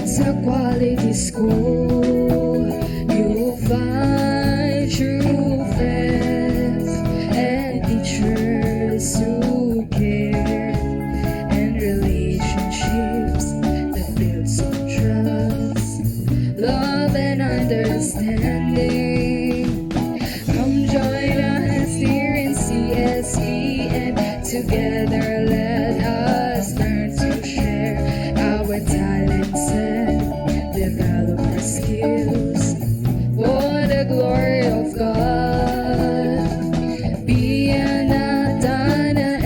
It's a quality school. You'll find true friends and teachers who care, and relationships that build some trust, love and understanding. Come join us here in CSB, and together let us learn to share our talents and develop our skills for the glory of God. Be an Nathanael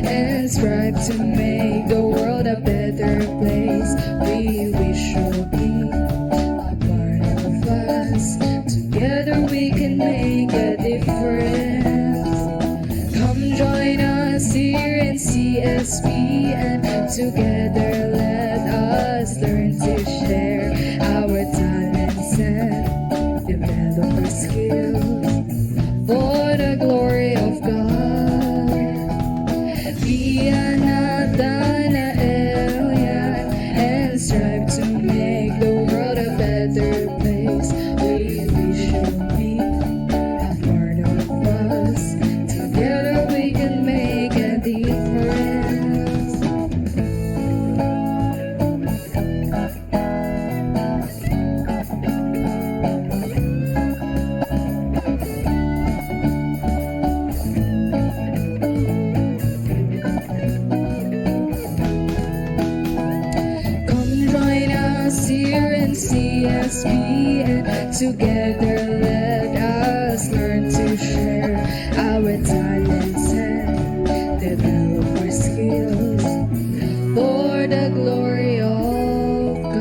and strive to make the world a better place. We wish you'll be a part of us. Together we can make a difference. Come join us here in CSB, and together let us learn to share our talents and develop our skills for the glory of God. Be a Nathanael and strive to make the world a better place. We wish you'll be a part of us. Together we can make a difference. Come join us here in CSB, and together let us learn to share our talents and develop our skills for the glory of God.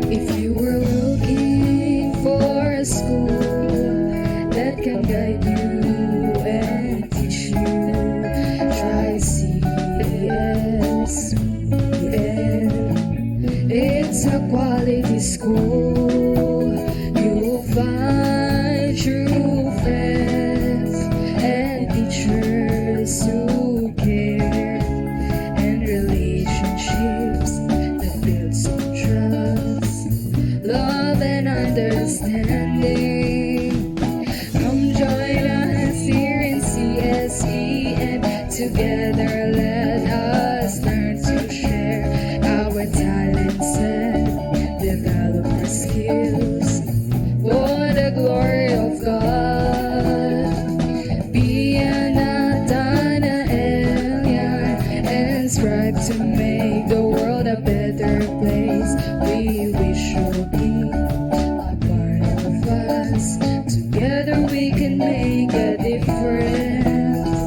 If you were looking for a school that can guide you and teach you, try CSBN. It's a quality school. You'll find true friends and teachers who care, and relationships that build some trust, love and understanding. Come join us here in CSE, and together let us learn to share our talents and develop our skills for the glory of God. Be a Nathanael and strive to make the world a better place. We wish you'll be a part of us. Together we can make a difference.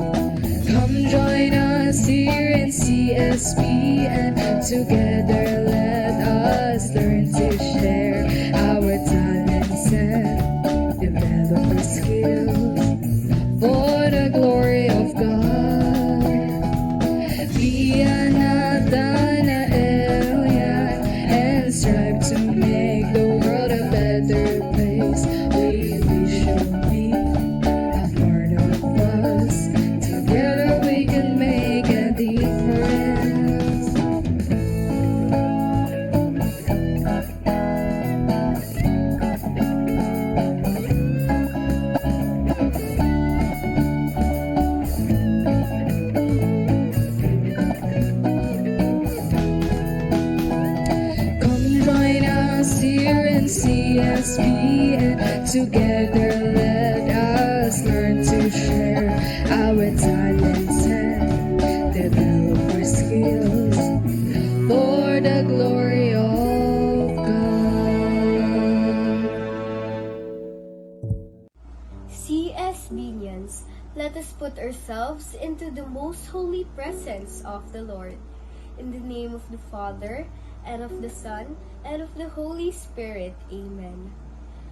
Come join us here in CSB, and together let us learn to share our talents and develop our skills for the glory of God. Be a Nathanael and strive to make the world a better place. We wish you'll be a part of us. Together we can make a difference. Come join us here in CSB, and together let us learn to share our talents and develop our skills for the glory of God. CSBians, let us put ourselves into the most holy presence of the Lord. In the name of the Father, and of the Son, and of the Holy Spirit. Amen.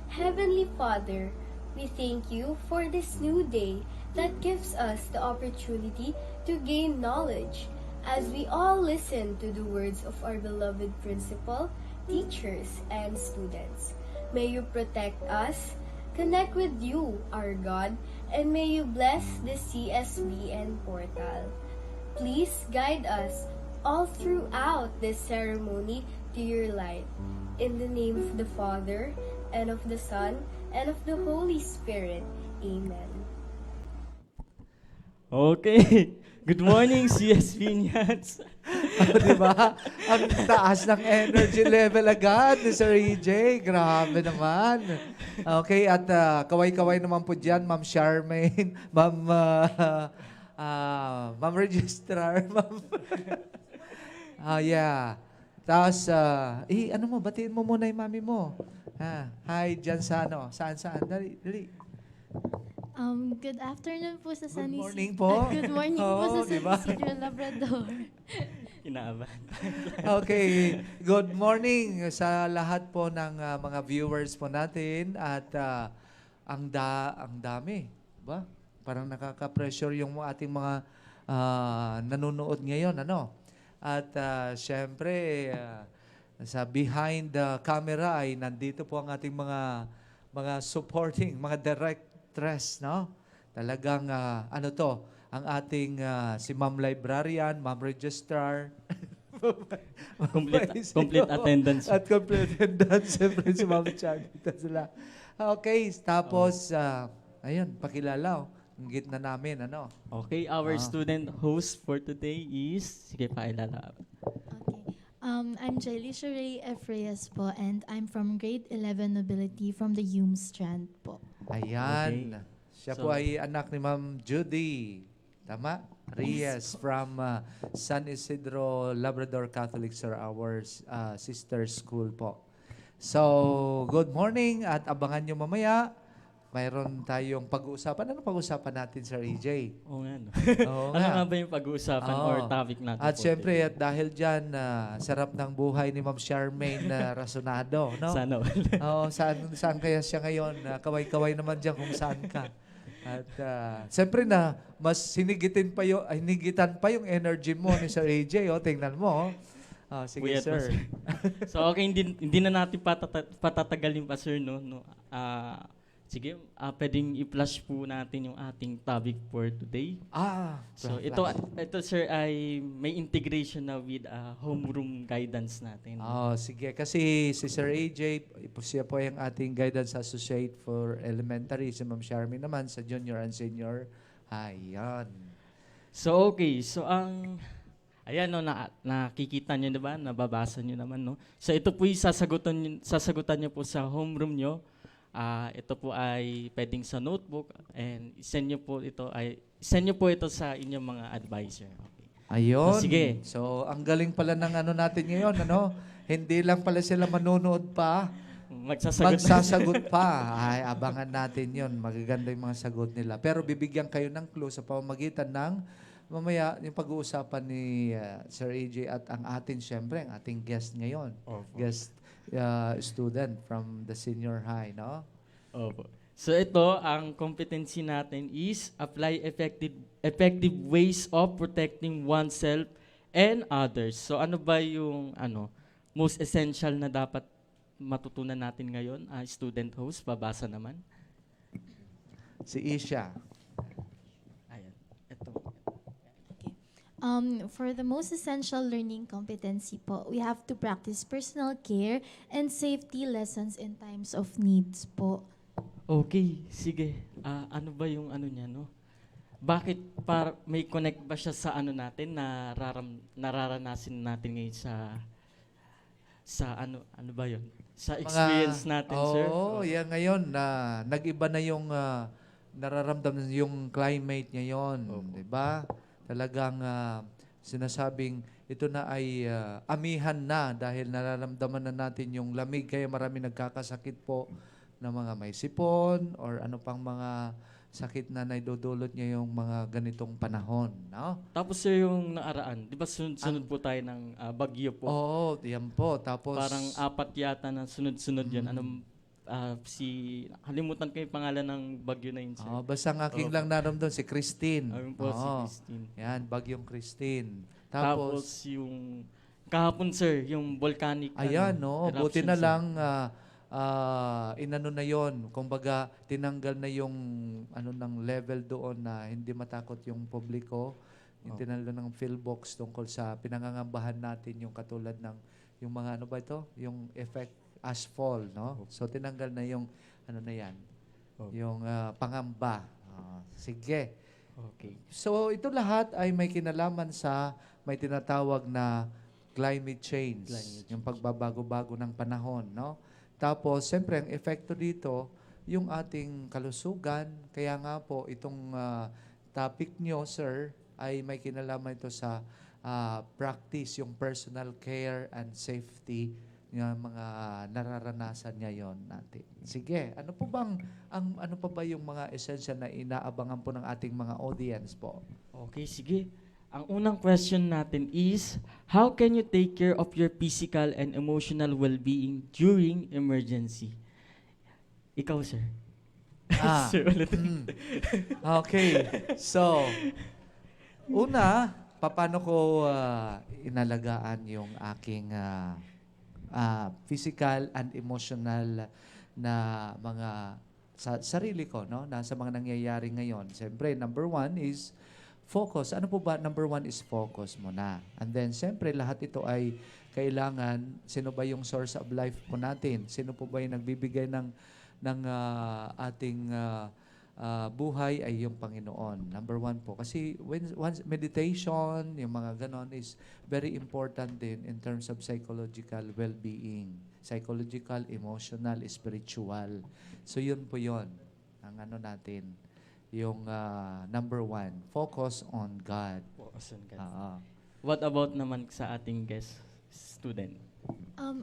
Heavenly Father, We thank you for this new day that gives us the opportunity to gain knowledge as we all listen to the words of our beloved principal, teachers, and students. May you protect us, connect with you, our God, and may you bless the CSB and portal. Please guide us all throughout this ceremony to your light. In the name of the Father, and of the Son, and of the Holy Spirit. Amen. Okay. Good morning, CS Vineyards. Di ba? Ang taas ng energy level agad ni Sir EJ. Grabe naman. Okay, at kaway-kaway naman po dyan, Ma'am Charmaine, Ma'am Registrar, Ma'am. Yeah. Tapos, ano mo, batiin mo muna yung mami mo. Hi, dyan sa ano, saan? Dali, dali. Good afternoon po sa San Good morning Isidro. po. Good morning po Oo, sa San diba? Isidro Labrador. Kinaabahan. Okay, good morning sa lahat po ng mga viewers po natin at ang dami, ba? Parang nakaka-pressure yung ating mga nanonood ngayon, ano? At syempre sa behind the camera ay nandito po ang ating mga supporting, mga directress, no? Talagang ano to, ang ating si Ma'am Librarian, Ma'am Registrar, Complete attendance. At complete attendance, siyempre si Ma'am Charita sila. Okay, tapos, ayun, pakilala, ang gitna namin, ano? Okay, our student host for today is, sige pa ilala. Okay. I'm Jelly Sheree Efreyes po and I'm from grade 11 nobility from the Hume Strand po. Ayan. Okay. Siya So- po ay anak ni Ma'am Judy. Tama? Reyes from San Isidro Labrador Catholic Sir, our sister school po. So, good morning at abangan nyo mamaya. Mayroon tayong pag-uusapan. Ano pag-uusapan natin, Sir EJ? Oo nga, no? Oo Ano nga. nga ba yung pag-uusapan Oo. or topic natin? At for syempre, today? at dahil dyan, sarap ng buhay ni Ma'am Charmaine Rasonado, no? Sana all. Oo, saan kaya siya ngayon? Kaway-kaway naman dyan kung saan ka. At siyempre na, mas hinigitan pa yung energy mo ni Sir AJ. Oh, tingnan mo. Oh, sige, Puyat pa, sir. So okay, hindi na natin patatagalin pa, sir, no? Sige, pwedeng i-flash po natin yung ating topic for today. So ito sir ay may integration na with homeroom guidance natin. Oh, sige. Kasi si Sir AJ, siya po yung ating guidance associate for elementary. Si Ma'am Charmy naman sa junior and senior. Ayan. So okay, so ayan no, nakikita nyo diba, nababasa nyo naman no. So ito po yung sasagutan nyo po sa homeroom nyo. Ito po ay pwedeng sa notebook and send nyo po ito sa inyong mga advisor. Okay. Ayun. So, sige. So, ang galing pala ng ano natin ngayon, ano? Hindi lang pala sila manonood pa, magsasagot pa. Ay, abangan natin yon. Magaganda yung mga sagot nila. Pero bibigyan kayo ng clue sa pamamagitan ng mamaya yung pag-uusapan ni Sir AJ at ang atin, syempre, ang ating guest ngayon. Guest student from the senior high, no? Opo. So ito, ang competency natin is apply effective ways of protecting oneself and others. So ano ba yung most essential na dapat matutunan natin ngayon? Student host, babasa naman. Si Isha. Ayan. Ito. For the most essential learning competency po, we have to practice personal care and safety lessons in times of needs po. Okay, sige. Ano ba yung niya, no? Bakit may connect ba siya sa natin na nararanasin natin ngayon sa ano ba yun? Sa experience natin, sir? Oo, yan ngayon na nag-iba na yung nararamdaman yung climate ngayon, 'di ba? Talagang sinasabing ito na ay amihan na dahil nararamdaman na natin yung lamig kaya marami nagkakasakit po na mga may sipon or ano pang mga sakit na naidudulot niya yung mga ganitong panahon, no? Tapos sir, yung naaraan, di ba sunod po tayo ng bagyo po? Oo, yan po. Tapos Parang 4 yata na sunod-sunod yan. Kalimutan ko yung pangalan ng bagyo na yun, sir. Basta ang aking Opo. lang naramdaman si Christine. Ayun po, si Oo. Christine. Yan, bagyong Christine. Tapos Tapos, yung kahapon, sir, yung volcanic ayan, no, buti eruption, na sir. lang inano na yon. Kumbaga, tinanggal na yung ng level doon na hindi matakot yung publiko. Yung Oh. tinanggal ng PhilBox tungkol sa pinangangambahan natin yung katulad ng yung mga ano ba ito? Yung effect asphalt, no? So tinanggal na yung na yan. Oh. Yung pangamba. Sige. Okay. So ito lahat ay may kinalaman sa may tinatawag na climate change, Climate yung pagbabago-bago ng panahon, no? Tapos, siyempre, ang epekto dito, yung ating kalusugan. Kaya nga po, itong topic nyo, sir, ay may kinalaman ito sa practice, yung personal care and safety, yung mga nararanasan ngayon natin. Sige, ano pa ba yung mga essential na inaabangan po ng ating mga audience po? Okay, sige. Ang unang question natin is, how can you take care of your physical and emotional well-being during emergency? Ikaw, sir. Sir, ulit. Okay. So, una, paano ko inalagaan yung aking physical and emotional na mga sarili ko, no? Nasa mga nangyayari ngayon. Siyempre, number one is focus. Ano po ba? Number one is focus muna. And then, siyempre, lahat ito ay kailangan, sino ba yung source of life po natin? Sino po ba yung nagbibigay ng ating buhay ay yung Panginoon. Number one po. Kasi once meditation, yung mga ganon is very important din in terms of psychological well-being. Psychological, emotional, spiritual. So, yun po yun. Ang natin. Yung number one, focus on God. Focus on God. Oo. What about naman sa ating guest student?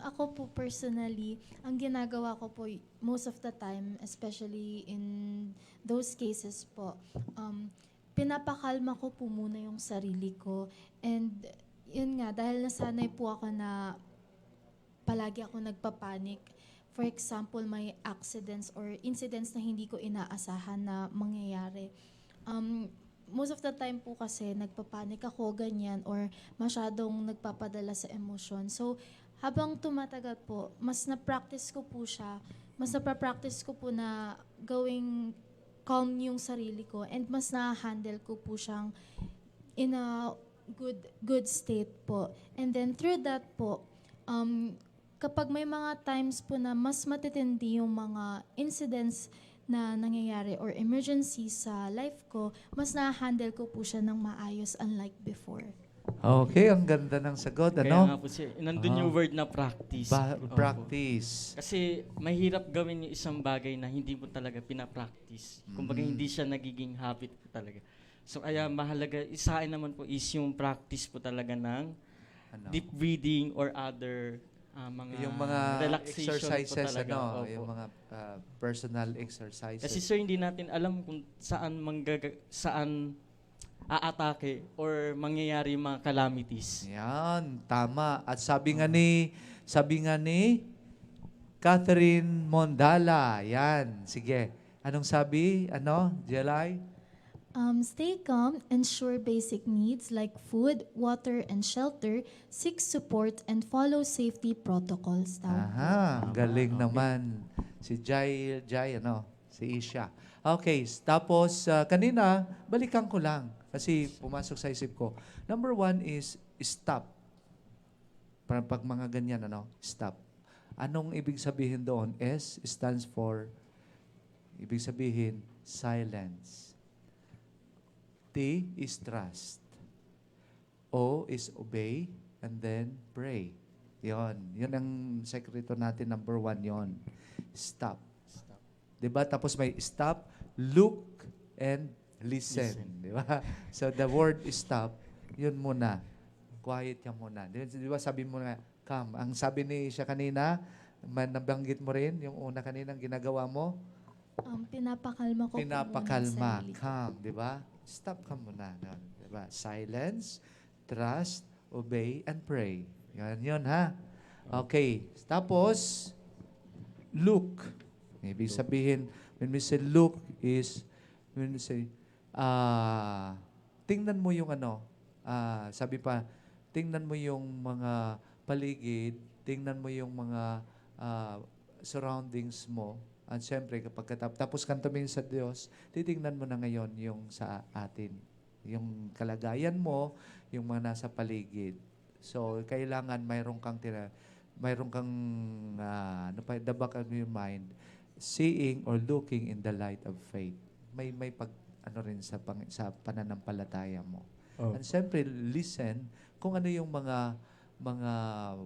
Ako po personally, ang ginagawa ko po most of the time, especially in those cases po, pinapakalma ko po muna yung sarili ko. And yun nga, dahil nasanay po ako na palagi ako nagpapanik. For example, may accidents or incidents na hindi ko inaasahan na mangyayari. Most of the time po kasi nagpapanik ako, ganyan, or masyadong nagpapadala sa emosyon. So, habang tumatagal po, mas na-practice ko po siya, mas na-practice ko po na gawing calm yung sarili ko, and mas na-handle ko po siyang in a good state po. And then through that po, kapag may mga times po na mas matitindi yung mga incidents na nangyayari or emergency sa life ko, mas na-handle ko po siya ng maayos unlike before. Okay, ang ganda ng sagot. Kaya nga Ano? po, sir, nandun yung word na practice. Opo. Practice. Kasi mahirap gawin yung isang bagay na hindi mo talaga pinapractice. Kumbaga hindi siya nagiging habit po talaga. So kaya mahalaga, isain naman po is yung practice po talaga ng Ano? deep breathing or other Yung mga relaxation exercises, po talaga. Opo. yung mga personal exercises. Kasi sir, hindi natin alam kung saan aatake or mangyayari yung mga calamities. Yan, tama. At sabi nga ni Catherine Mondala, yan, sige. Anong sabi? Jelay? Stay calm, ensure basic needs like food, water, and shelter, seek support, and follow safety protocols. Aha, galing Okay. naman. Si si Isha. Okay, tapos kanina, balikan ko lang kasi pumasok sa isip ko. Number one is stop. Para pag mga ganyan, stop. Anong ibig sabihin doon? S stands for, ibig sabihin, silence. T is trust. O is obey, and then pray. Yon ang sekreto natin, number one yon. Stop. Diba? Tapos may stop, look, and listen. Diba? So the word is stop, yun muna. Quiet ka muna. Diba sabi mo na, calm. Ang sabi ni siya kanina, nabanggit mo rin, yung una kaninang ginagawa mo, Pinapakalma ko po muna pinapakalma, ang sarili ko. calm, di ba? Stop ka muna. Di ba? Silence, trust, obey, and pray. Yan yun, ha? Okay. Tapos, look. Ibig sabihin, when we say look is, when we say, tingnan mo yung sabi pa, tingnan mo yung mga paligid, tingnan mo yung mga surroundings mo. At syempre, kapag tapos kang tumingin sa Diyos, titingnan mo na ngayon yung sa atin. Yung kalagayan mo, yung mga nasa paligid. So, kailangan mayroon kang the back of your mind, seeing or looking in the light of faith. May rin sa pananampalataya mo. Oh. And siyempre, listen kung ano yung mga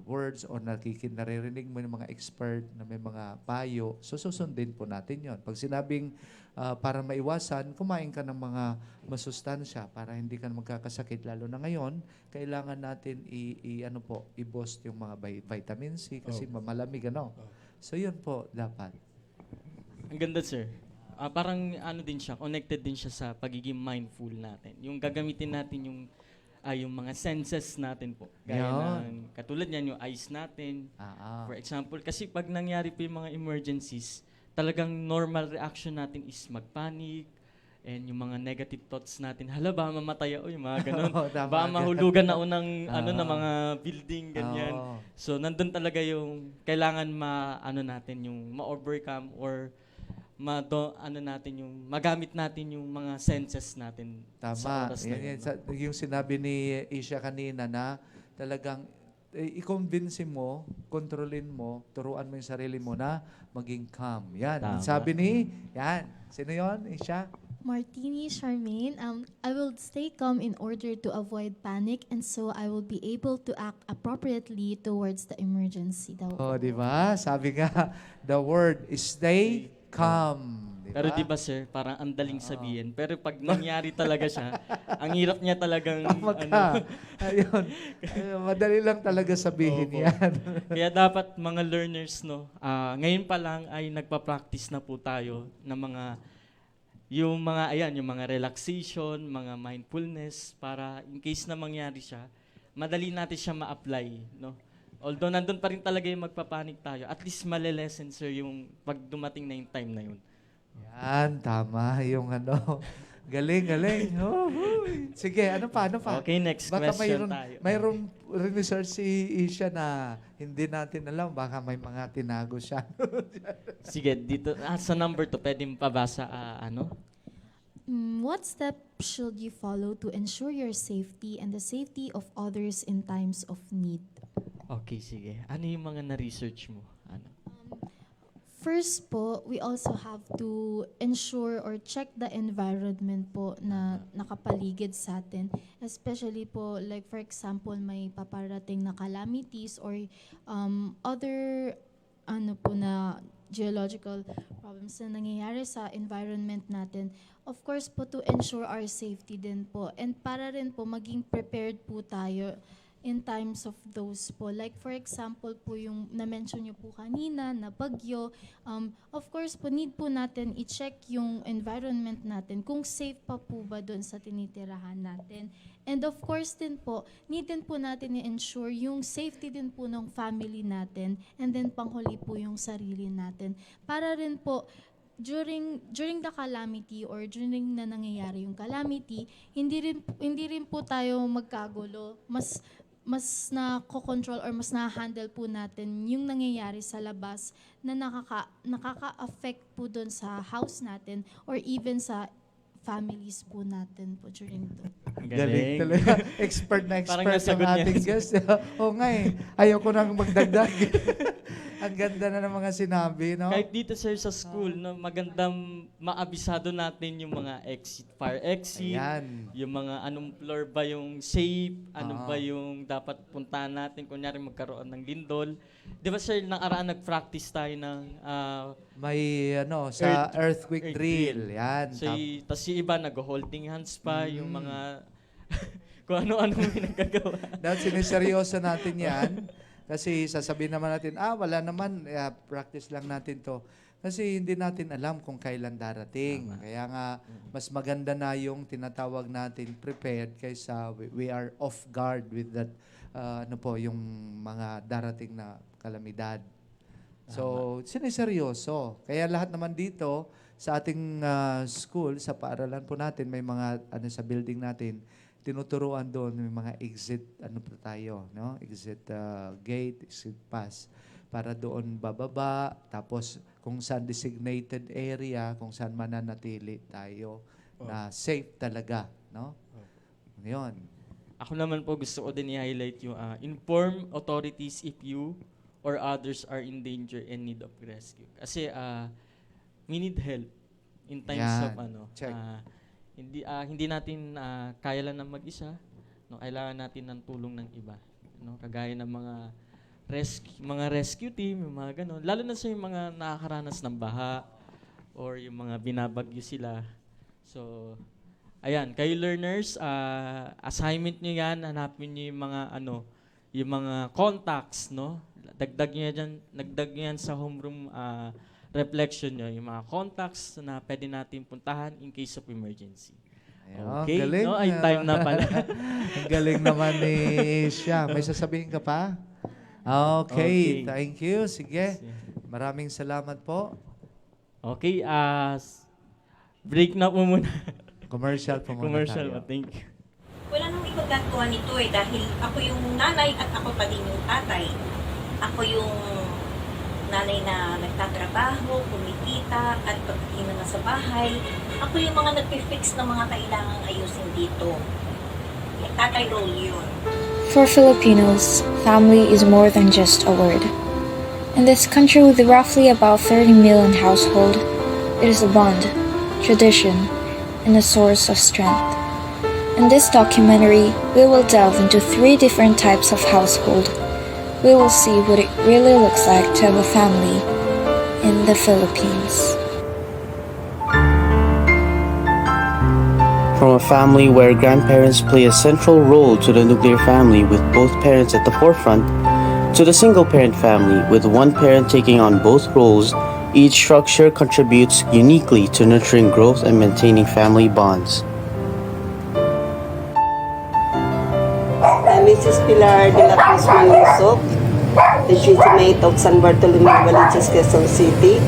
words or naririnig mo ng mga expert na may mga payo, so susundin po natin yon. Pag sinabing para maiwasan, kumain ka ng mga masustansya para hindi ka magkakasakit. Lalo na ngayon, kailangan natin i-boost yung mga vitamin C kasi malamig, So yun po, dapat. Ang ganda, sir. Parang din siya, connected din siya sa pagiging mindful natin. Yung gagamitin natin yung mga senses natin po. Gaya ng, katulad niyan, yung eyes natin. For example, kasi pag nangyari po yung mga emergencies, talagang normal reaction natin is magpanic, and yung mga negative thoughts natin, hala ba mamatay ako, yung mga ganun. Ba mahulugan na unang na mga building, ganyan. So, nandun talaga yung kailangan natin, yung ma-overcome or magamit natin yung mga senses natin. Tama. Sa oras na yun. Yung sinabi ni Isha kanina na talagang i-convince mo, kontrolin mo, turuan mo yung sarili mo na maging calm. Yan. Tama. Sabi sino yon, Isha? Martini Charmaine, I will stay calm in order to avoid panic, and so I will be able to act appropriately towards the emergency. Di ba? Sabi nga, the word is stay calm. Pero di ba, sir, parang ang daling sabihin. Pero pag nangyari talaga siya, ang hirap niya talagang Ayun. Madali lang talaga sabihin yan. Kaya dapat mga learners, ngayon pa lang ay nagpa-practice na po tayo ng yung mga relaxation, mga mindfulness, para in case na mangyari siya, madali natin siya ma-apply, Although nandun pa rin talaga yung magpapanik tayo, at least malilesen, sir, yung pag dumating na yung time na yun. Yan, tama. Yung galing. Sige, ano pa? Okay, next question tayo. Mayroon research si Isha na hindi natin alam. Baka may mga tinago siya. Sige, dito, sa number 2, pwede mo pabasa, What steps should you follow to ensure your safety and the safety of others in times of need? Okay, sige. Ano yung mga na-research mo? First po, we also have to ensure or check the environment po na nakapaligid sa atin. Especially po, like for example, may paparating na calamities or other na geological problems na nangyayari sa environment natin. Of course po, to ensure our safety din po. And para rin po, maging prepared po tayo in times of those po. Like for example po yung na-mention nyo po kanina na bagyo, of course po need po natin i-check yung environment natin kung safe pa po ba doon sa tinitirahan natin. And of course din po, need din po natin i-ensure yung safety din po ng family natin, and then panghuli po yung sarili natin. Para rin po during the calamity or during na nangyayari yung calamity, hindi rin po tayo magkagulo. Mas na-control or mas na-handle po natin yung nangyayari sa labas na nakaka-affect po doon sa house natin or even sa families po natin po during doon. Galing talaga. Expert na Parang expert ang nasagot niya. ating guest. Oo nga Ayoko nang magdagdag. Ang ganda na ng mga sinabi, no? Kahit dito, sir, sa school, magandang maabisado natin yung mga fire exit, Ayan. yung mga anong floor ba yung safe, ano ba yung dapat puntahan natin, kunyari magkaroon ng lindol. Di ba, sir, nakaraan nag-practice tayo ng May sa earthquake drill. Yan. so, tas yung iba nag-holding hands pa, yung mga kung ano-ano yung nagkagawa. Dahil siniseryoso natin yan. Kasi sasabihin naman natin, wala naman, practice lang natin to. Kasi hindi natin alam kung kailan darating. Kaya nga, mas maganda na yung tinatawag natin prepared kaysa we are off guard with that, yung mga darating na kalamidad. So, siniseryoso. Kaya lahat naman dito sa ating school, sa paaralan po natin, may mga ano sa building natin, tinuturuan doon, may mga exit, ano po tayo, no? Exit gate, exit pass. Para doon bababa, tapos kung saan designated area, kung saan mananatili tayo na safe talaga, no? Ngayon. Ako naman po gusto ko din i-highlight yung inform authorities if you or others are in danger and need of rescue. Kasi we need help in times of Yan. Check. hindi natin kaya lang ng mag-isa, no, kailangan natin ng tulong ng iba, no, kagaya ng mga rescue team, yung mga ganun, lalo na sa yung mga nakakaranas ng baha or yung mga binabagyo sila. So ayan, kayo learners, assignment nyo yan, hanapin nyo yung mga contacts, no? Dagdag nyo yan sa homeroom reflection nyo, yung mga contacts na pwede natin puntahan in case of emergency. Ayun, Okay, galing. no? Ay, time na pala. Ang galing naman ni Asia. May sasabihin ka pa? Okay, Okay. thank you. Sige. Maraming salamat po. Okay, break na po muna. Commercial po muna Commercial, tayo. thank you. Wala nang ipagkatuan nito dahil ako yung nanay at ako pa din yung tatay. Ako yung nanay na nagtatrabaho, kumikita at pagdating na sa bahay. Ako yung mga nagpifix ng mga kailangang ayusin dito. Tatay role yun. For Filipinos, family is more than just a word. In this country with roughly about 30 million households, it is a bond, tradition, and a source of strength. In this documentary, we will delve into 3 different types of household. We will see what it really looks like to have a family in the Philippines. From a family where grandparents play a central role to the nuclear family with both parents at the forefront, to the single-parent family with one parent taking on both roles, each structure contributes uniquely to nurturing growth and maintaining family bonds. I'm Mrs. Pilar de la Cruz Manusoc, legitimate of San Bartolome, Baliches, Quezon City,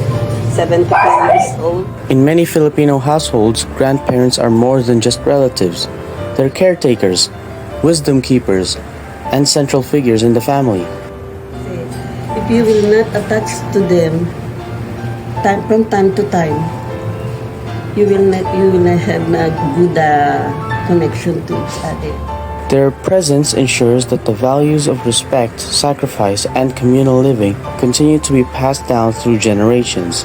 75 years old. In many Filipino households, grandparents are more than just relatives. They're caretakers, wisdom keepers, and central figures in the family. If you will not attach to them from time to time, you will not have a good connection to each other. Their presence ensures that the values of respect, sacrifice, and communal living continue to be passed down through generations.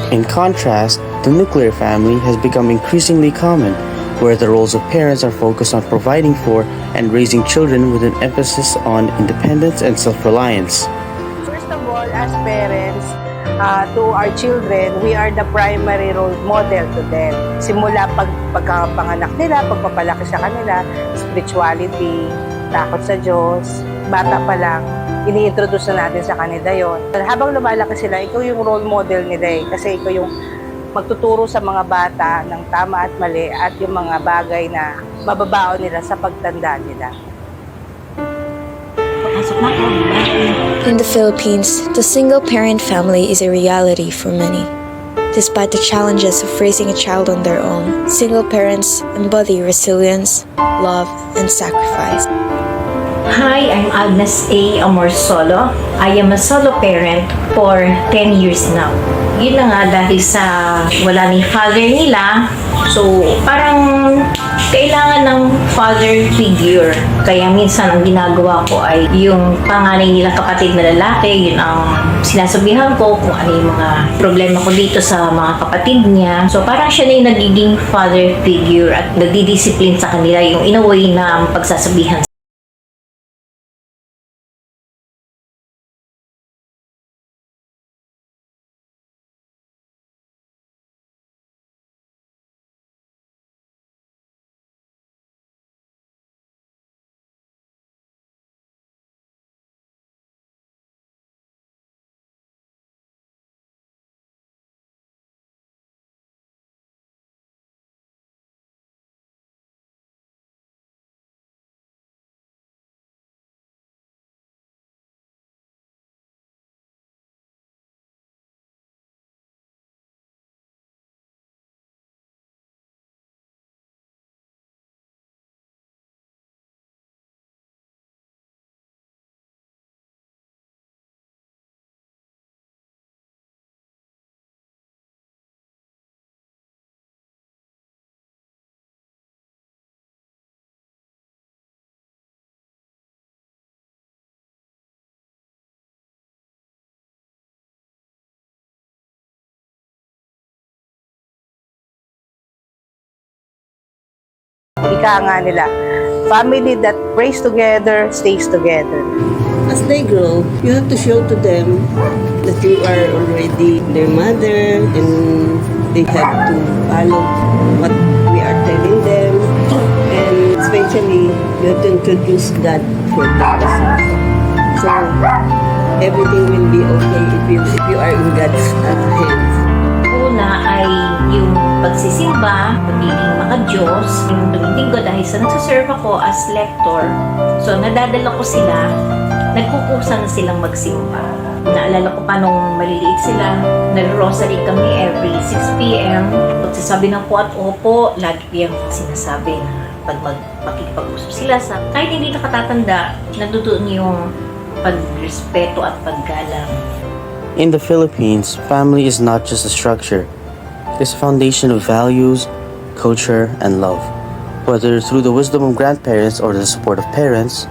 In contrast, the nuclear family has become increasingly common, where the roles of parents are focused on providing for and raising children with an emphasis on independence and self-reliance. First of all, as parents, to our children, we are the primary role model to them. Simula pagkapanganak nila, pagpapalaki sa kanila, spirituality, takot sa Diyos, bata pa lang, ini-introduce na natin sa kanila yon. Habang lumalaki sila, ikaw yung role model nila kasi ikaw yung magtuturo sa mga bata ng tama at mali at yung mga bagay na mababaon nila sa pagtanda nila. In the Philippines, the single-parent family is a reality for many. Despite the challenges of raising a child on their own, single parents embody resilience, love, and sacrifice. Hi, I'm Agnes A. Amorsolo. I am a solo parent for 10 years now. Yun na nga dahil sa wala ni father nila, so parang kailangan ng father figure. Kaya minsan ang ginagawa ko ay yung panganay nilang kapatid na lalaki, yun ang sinasabihan ko kung ano yung mga problema ko dito sa mga kapatid niya. So parang siya na yung nagiging father figure at nagdidiscipline sa kanila yung in a way na pagsasabihan Ika nga nila, family that prays together, stays together. As they grow, you have to show to them that you are already their mother and they have to follow what we are telling them. And especially, you have to introduce God for them. So, everything will be okay if you are in God's hands. Una ay yung pagsisimba, pagiging makadiyos, yung Domingo dahil sa nagsaserve ako as lector. So, nadadala ko sila, nagkukusa na silang magsimba. Naalala ko pa nung maliliit sila, nag-rosary kami every 6 p.m. Pagsasabi ng po at opo, lagi yung sinasabi na pag makikipag-usap sila sa kahit hindi nakatatanda, natutunan yung pagrespeto at paggalang. In the Philippines, family is not just a structure. It's a foundation of values, culture, and love. Whether through the wisdom of grandparents or the support of parents,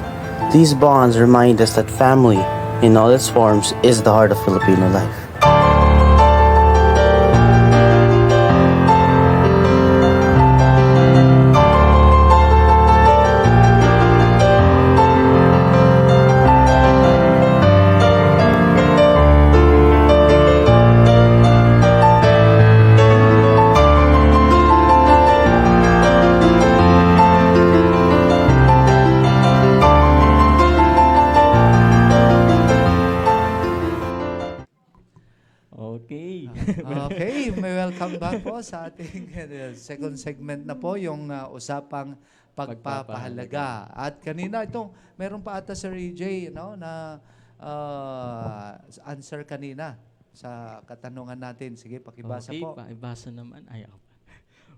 these bonds remind us that family, in all its forms, is the heart of Filipino life. Okay. Okay, may welcome back po sa ating second segment na po, yung usapang pagpapahalaga. At kanina ito, meron pa ata Sir EJ, no, na answer kanina sa katanungan natin. Sige, pakibasa Okay, po. pakibasa naman. Ay, ako pa.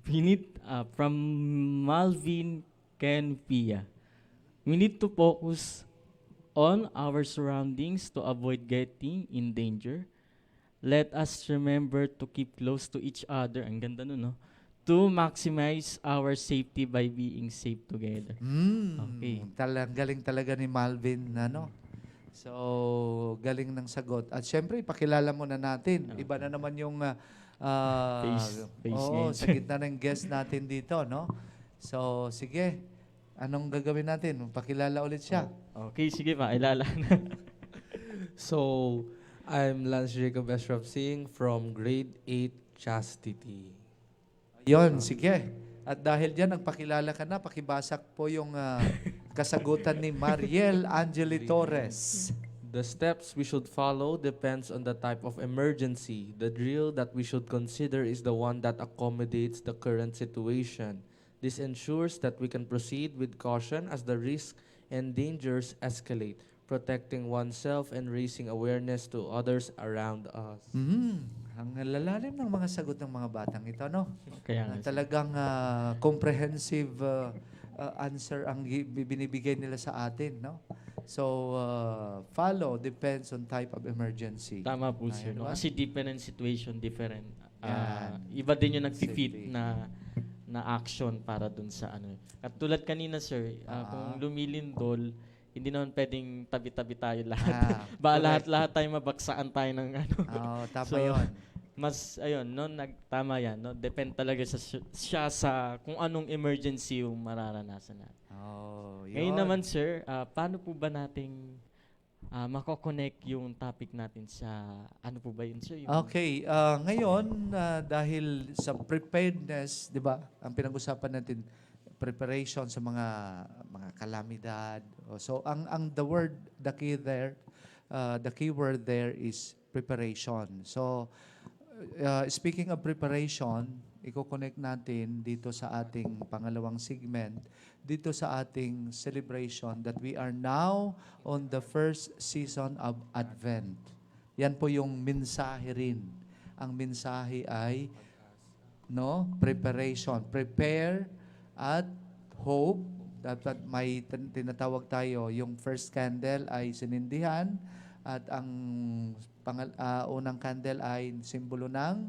We need, from Malvin Ken Pia, we need to focus on our surroundings to avoid getting in danger. Let us remember to keep close to each other. Ang ganda nun, no? To maximize our safety by being safe together. Okay. Galing talaga ni Malvin, ano? So, galing ng sagot. At syempre, ipakilala muna natin. Iba na naman yung Face oo, ngayon. sa gitna ng guest natin dito, no? So, sige. Anong gagawin natin? Pakilala ulit siya. Okay, sige pa. Ilala na. So, I'm Lance Jacob Eshraf Singh from Grade 8 Chastity. Yon, sige. At dahil diyan, nagpakilala ka na, pakibasak po yung kasagutan ni Mariel Angeli Torres. The steps we should follow depends on the type of emergency. The drill that we should consider is the one that accommodates the current situation. This ensures that we can proceed with caution as the risks and dangers escalate, protecting oneself and raising awareness to others around us. Ang lalalim ng mga sagot ng mga batang ito, no? Kaya nga. Talagang comprehensive answer ang binibigay nila sa atin, no? So, follow depends on type of emergency. Tama po, sir. Ayun No? ba? Kasi different situation, different. Yan. Iba din yung nagfi-fit Safety. na action para dun sa ano. At tulad kanina, sir, kung lumilindol, hindi naman pwedeng tabi-tabi tayo lahat. correct. Lahat tayo mabaksaan tayo ng ano. Oo, tama So, yun. Mas, ayun, no, tama yan, no? Depend talaga siya sa kung anong emergency yung mararanasan natin. Oh, yun. Ngayon naman, sir, paano po ba nating mako-connect yung topic natin sa, ano po ba yun, sir? Yung, Okay, ngayon, dahil sa preparedness, di ba, ang pinag-usapan natin, preparation sa mga kalamidad. So, the word, the key word there is preparation. So, speaking of preparation, i-connect natin dito sa ating pangalawang segment, dito sa ating celebration that we are now on the first season of Advent. Yan po yung mensahe rin. Ang mensahe ay preparation. Prepare at hope. Dapat may tinatawag tayo, yung first candle ay sinindihan at ang unang candle ay simbolo ng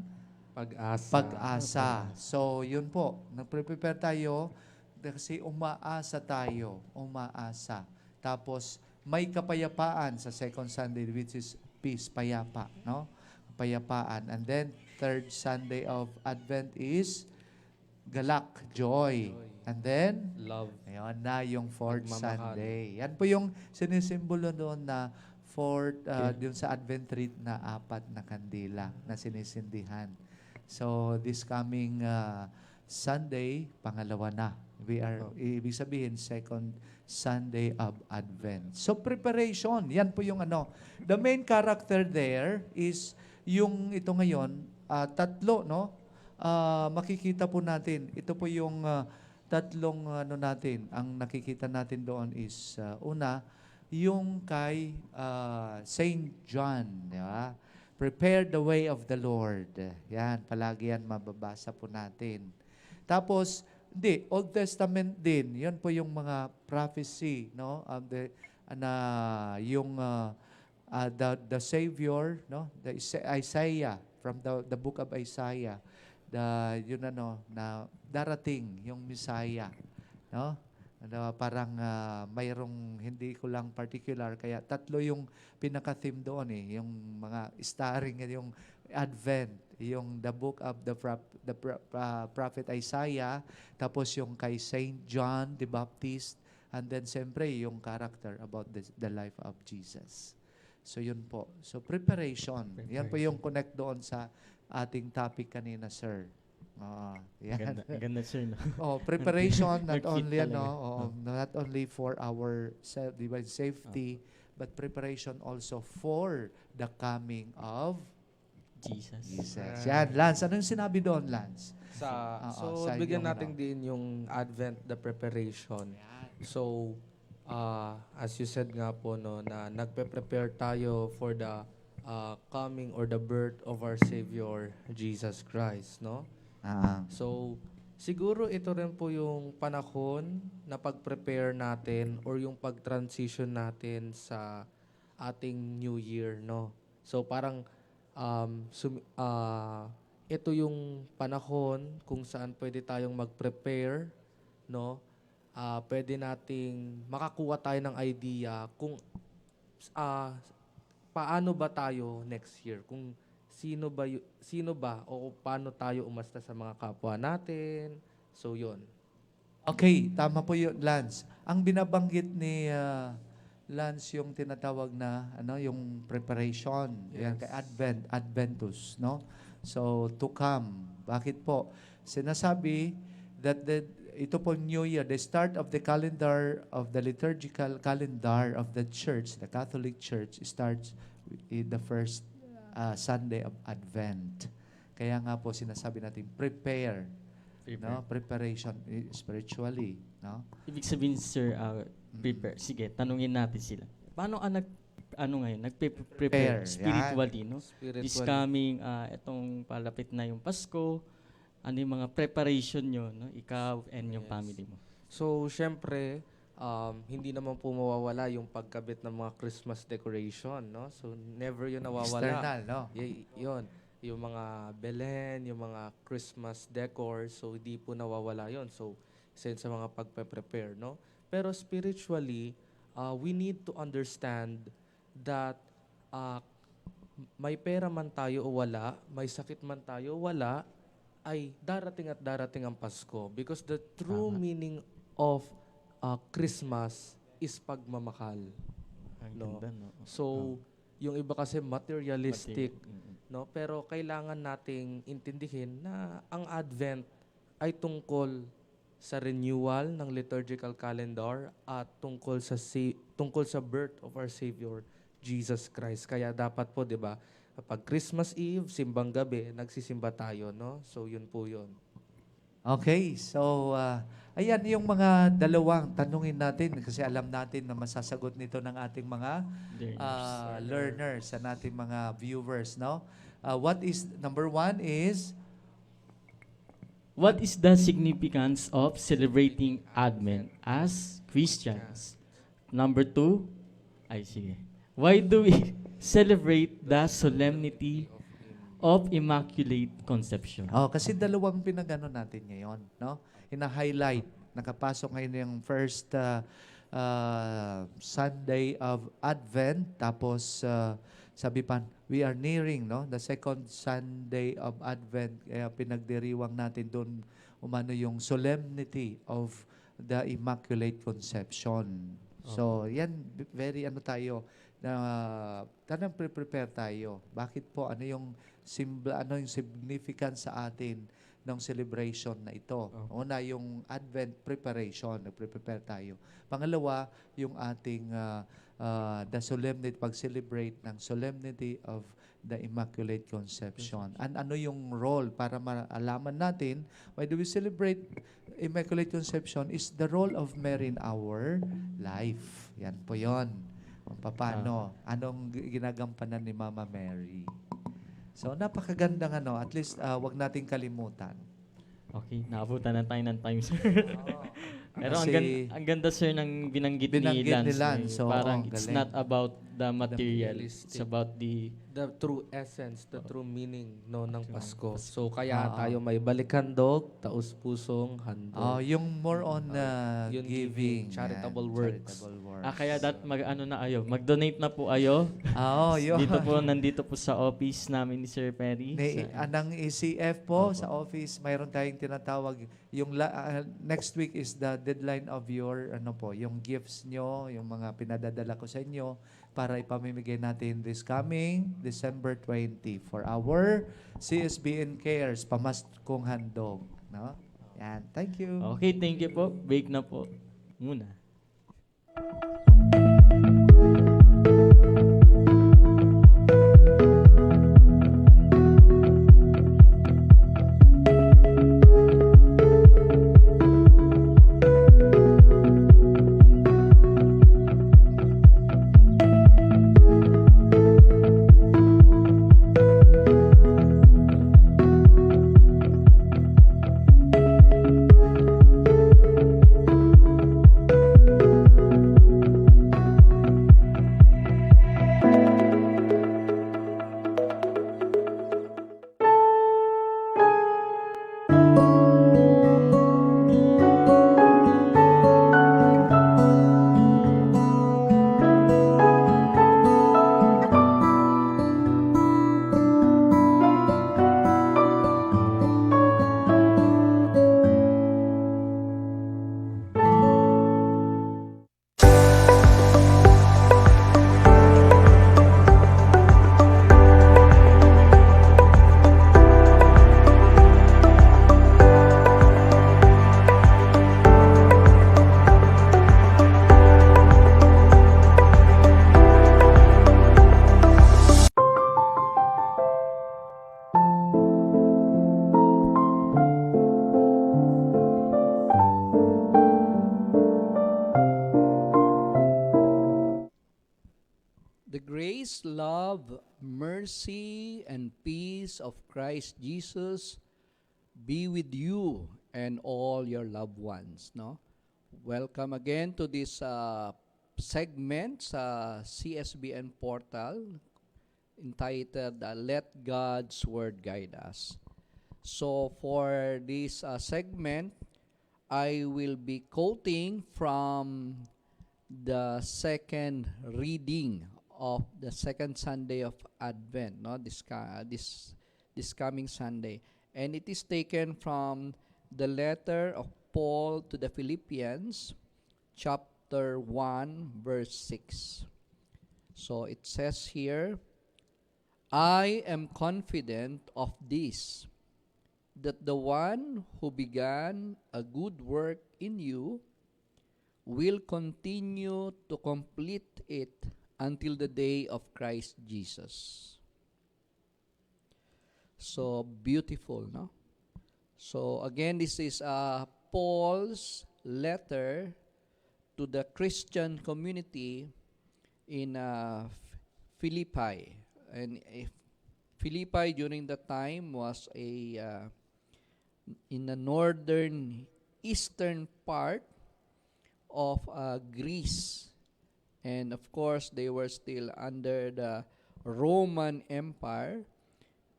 pag-asa. So, yun po. Nagpre-prepare tayo kasi umaasa tayo. Umaasa. Tapos, may kapayapaan sa second Sunday, which is peace, payapa. No? Kapayapaan. And then, third Sunday of Advent is galak, joy. And then, Love. ayun na yung fourth Pagmamahal. Sunday. Yan po yung sinisimbolo doon na fourth, doon sa Advent rite na 4 na kandila na sinisindihan. So, this coming Sunday, pangalawa na. We are, ibig sabihin, second Sunday of Advent. So, preparation. Yan po yung ano. The main character there is yung ito ngayon, tatlo, no? Makikita po natin. Ito po yung tatlong ano natin. Ang nakikita natin doon is, una, yung kay Saint John. Di ba? Prepare the way of the Lord. Yan, palagi yan mababasa po natin. Tapos, hindi, Old Testament din. Yan po yung mga prophecy, no? The Savior, no? Isaiah, from the book of Isaiah. Yun ano, na darating yung Messiah, no? Parang mayroong hindi ko lang particular, kaya tatlo yung pinaka-theme doon eh, yung mga starring, yung Advent, yung the book of the prophet Isaiah, tapos yung kay Saint John the Baptist, and then siyempre yung character about the life of Jesus. So yun po. So preparation. Yan po yung connect doon sa ating topic kanina, sir. Yan. Ganda, sir. No? Preparation not Nag-fit only talaga. not only for our safety, but preparation also for the coming of Jesus. Yan, Lance. Ano yung sinabi doon, Lance? So, sa bigyan inyong natin din yung Advent, the preparation. So, as you said nga po, no, na nagpe-prepare tayo for the coming or the birth of our Savior, Jesus Christ, no? So, siguro ito rin po yung panahon na pag-prepare natin or yung pag-transition natin sa ating New Year, no? So, parang ito yung panahon kung saan pwede tayong mag-prepare, no? Pwede nating makakuha tayo ng idea kung paano ba tayo next year, kung sino ba o paano tayo umasta sa mga kapwa natin. So, yun. Okay, tama po yun, Lance. Ang binabanggit ni Lance yung tinatawag na yung preparation. Yan, kay Adventus, no? So, to come. Bakit po? Sinasabi that ito po New Year, the start of the calendar of the liturgical calendar of the church, the Catholic Church, starts in the first Sunday of Advent. Kaya nga po sinasabi natin, prepare. No? Preparation spiritually. No? Ibig sabihin, sir, prepare. Sige, tanungin natin sila. Paano ngayon, nagpe-prepare spiritually, no? This coming, itong palapit na yung Pasko, ano yung mga preparation nyo, no? Ikaw and yung family mo. So, syempre, hindi naman po mawawala yung pagkabit ng mga Christmas decoration, no? So, never yun nawawala. External, no? Yun. Yung mga Belen, yung mga Christmas decor, so hindi po nawawala yun. So, isa yun sa mga pagpe-prepare, no? Pero spiritually, we need to understand that may pera man tayo o wala, may sakit man tayo o wala, ay darating at darating ang Pasko. Because the true meaning of Christmas is pagmamahal. Ang No? ganda, no? So, yung iba kasi materialistic, no? Pero kailangan nating intindihin na ang Advent ay tungkol sa renewal ng liturgical calendar at tungkol sa birth of our Savior Jesus Christ. Kaya dapat po, 'di ba, kapag Christmas Eve, simbang gabi, nagsisimba tayo, no? So, yun po yun. Okay, so ayan yung mga dalawang tanungin natin kasi alam natin na masasagot nito ng ating mga learners and ating mga viewers, no? Number one is What is the significance of celebrating Advent as Christians? Number 2, sige. Why do we celebrate the solemnity of Immaculate Conception? kasi dalawang pinagano natin ngayon, no? Ina-highlight, nakapasok ngayon yung first Sunday of Advent. Tapos sabi pa, we are nearing the second Sunday of Advent. Kaya pinagdiriwang natin doon umano yung solemnity of the Immaculate Conception. So yan, very tayo, na tanang prepare tayo. Bakit po, ano yung significance sa atin ng celebration na ito? Una, yung Advent preparation, nagpre-prepare tayo. Pangalawa, yung ating the solemnity, pag-celebrate ng solemnity of the Immaculate Conception. And ano yung role para malaman natin, why do we celebrate Immaculate Conception is the role of Mary in our life. Yan po yon. Paano? Anong ginagampanan ni Mama Mary? So, napakagandang at least wag nating kalimutan. Okay, naabutan na tayo ng time, sir. Pero Kasi ang ganda, sir, ng binanggit ni binanggit ni Lance. Lance. So, parang ang it's galing. not about the material. It's materialistic. about the... The true essence, the true meaning ng Pasko. Pasko. So kaya tayo may balik-handog, taus-pusong handog. Yung more on Yun, giving. charitable Yan, works. charitable works. kaya mag-donate na po ayo. Yun. Nandito po sa office namin ni Sir Perry. Anang ECF po sa office, mayroon tayong tinatawag yung next week is the deadline of your yung gifts nyo, yung mga pinadadala ko sa inyo para ipamimigay natin this coming December 20 for our CSBN Cares pamaskong handog, no? Yan, thank you. Okay, thank you po. Bake na po muna. The grace, love, mercy, and peace of Christ Jesus be with you and all your loved ones. No? Welcome again to this segment sa CSBN portal entitled Let God's Word Guide Us. So for this segment, I will be quoting from the second reading of the second Sunday of Advent, no, this coming Sunday, and it is taken from the letter of Paul to the Philippians, chapter 1, verse 6. So it says here, I am confident of this, that the one who began a good work in you will continue to complete it until the day of Christ Jesus. So beautiful, no? So again, this is Paul's letter to the Christian community in Philippi. And Philippi during that time was in the northern eastern part of Greece. And of course, they were still under the Roman Empire.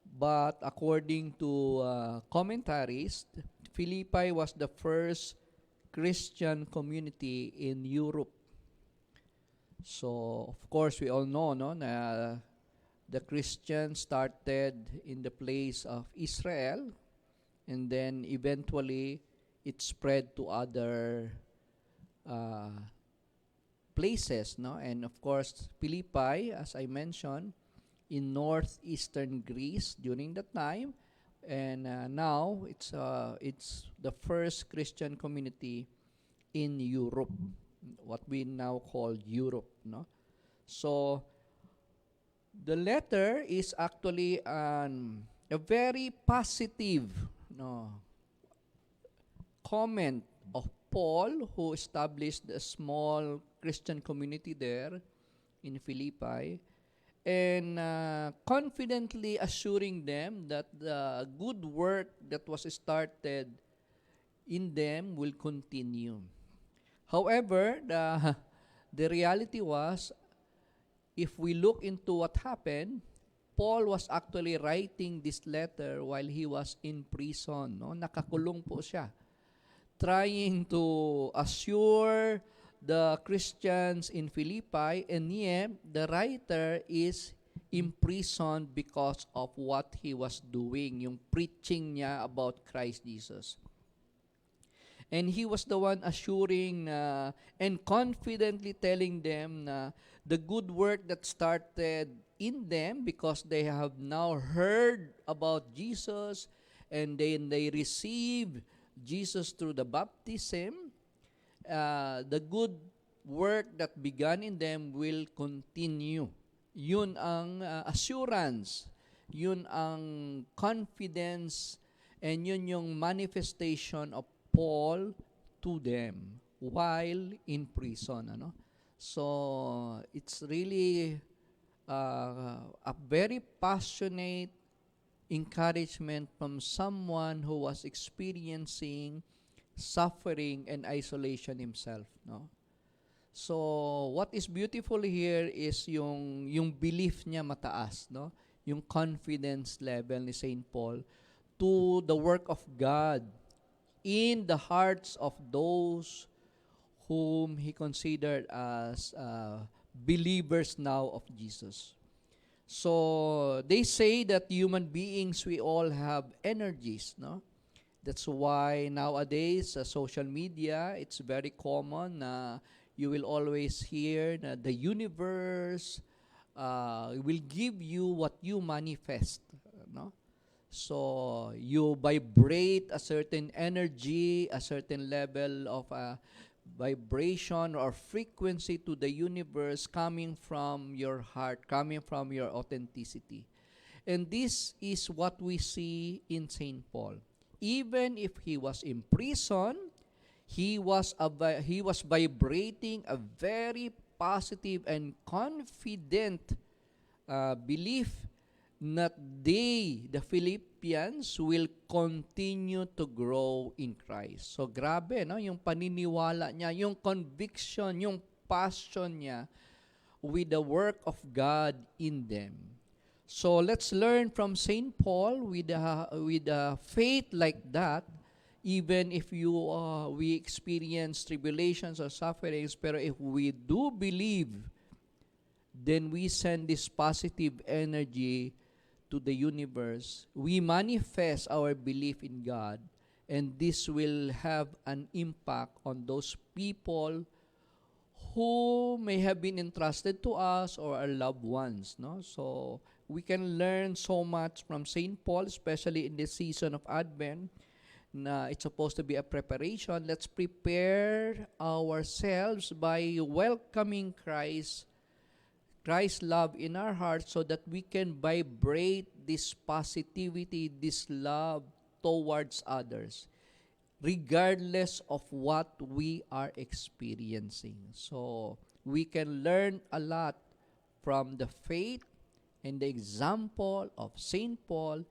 But according to commentaries, Philippi was the first Christian community in Europe So, of course, we all know, no, na the Christians started in the place of Israel, and then eventually it spread to other uh, places, no? And of course, Philippi, as I mentioned, in northeastern Greece during that time, and now it's the first Christian community in Europe, what we now call Europe, no? So the letter is actually a very positive, no, comment of Paul, who established a small Christian community there in Philippi, and confidently assuring them that the good work that was started in them will continue. However, the reality was, if we look into what happened, Paul was actually writing this letter while he was in prison, no? Nakakulong po siya, trying to assure the Christians in Philippi, and yet the writer is imprisoned because of what he was doing, yung preaching niya about Christ Jesus. And he was the one assuring and confidently telling them the good work that started in them, because they have now heard about Jesus and then they receive Jesus through the baptism, the good work that began in them will continue. Yun ang assurance, yun ang confidence, and yun yung manifestation of Paul to them while in prison. Ano? So, it's really a very passionate encouragement from someone who was experiencing suffering and isolation himself, no? So what is beautiful here is yung belief niya mataas, no? Yung confidence level ni Saint Paul to the work of God in the hearts of those whom he considered as believers now of Jesus. So they say that human beings, we all have energies, no? That's why nowadays social media, it's very common na you will always hear na the universe will give you what you manifest, no? So you vibrate a certain energy, a certain level of vibration or frequency to the universe coming from your heart, coming from your authenticity. And this is what we see in Saint Paul. Even if he was in prison, he was vibrating a very positive and confident belief that they, the Philippians, will continue to grow in Christ. So grabe, no? Yung paniniwala niya, yung conviction, yung passion niya with the work of God in them. So let's learn from Saint Paul with a faith like that. Even if we experience tribulations or sufferings, pero if we do believe, then we send this positive energy to the universe. We manifest our belief in God, and this will have an impact on those people who may have been entrusted to us or our loved ones, no? So we can learn so much from Saint Paul, especially in this season of Advent. Na it's supposed to be a preparation. Let's prepare ourselves by welcoming Christ's love in our hearts, so that we can vibrate this positivity, this love towards others, regardless of what we are experiencing. So we can learn a lot from the faith and the example of Saint Paul,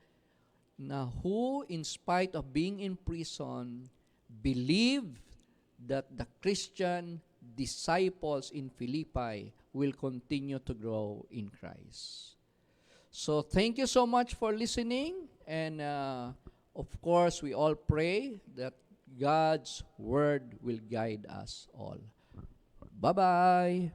na who, in spite of being in prison, believed that the Christian disciples in Philippi will continue to grow in Christ. So thank you so much for listening, and of course we all pray that God's word will guide us all. Bye-bye.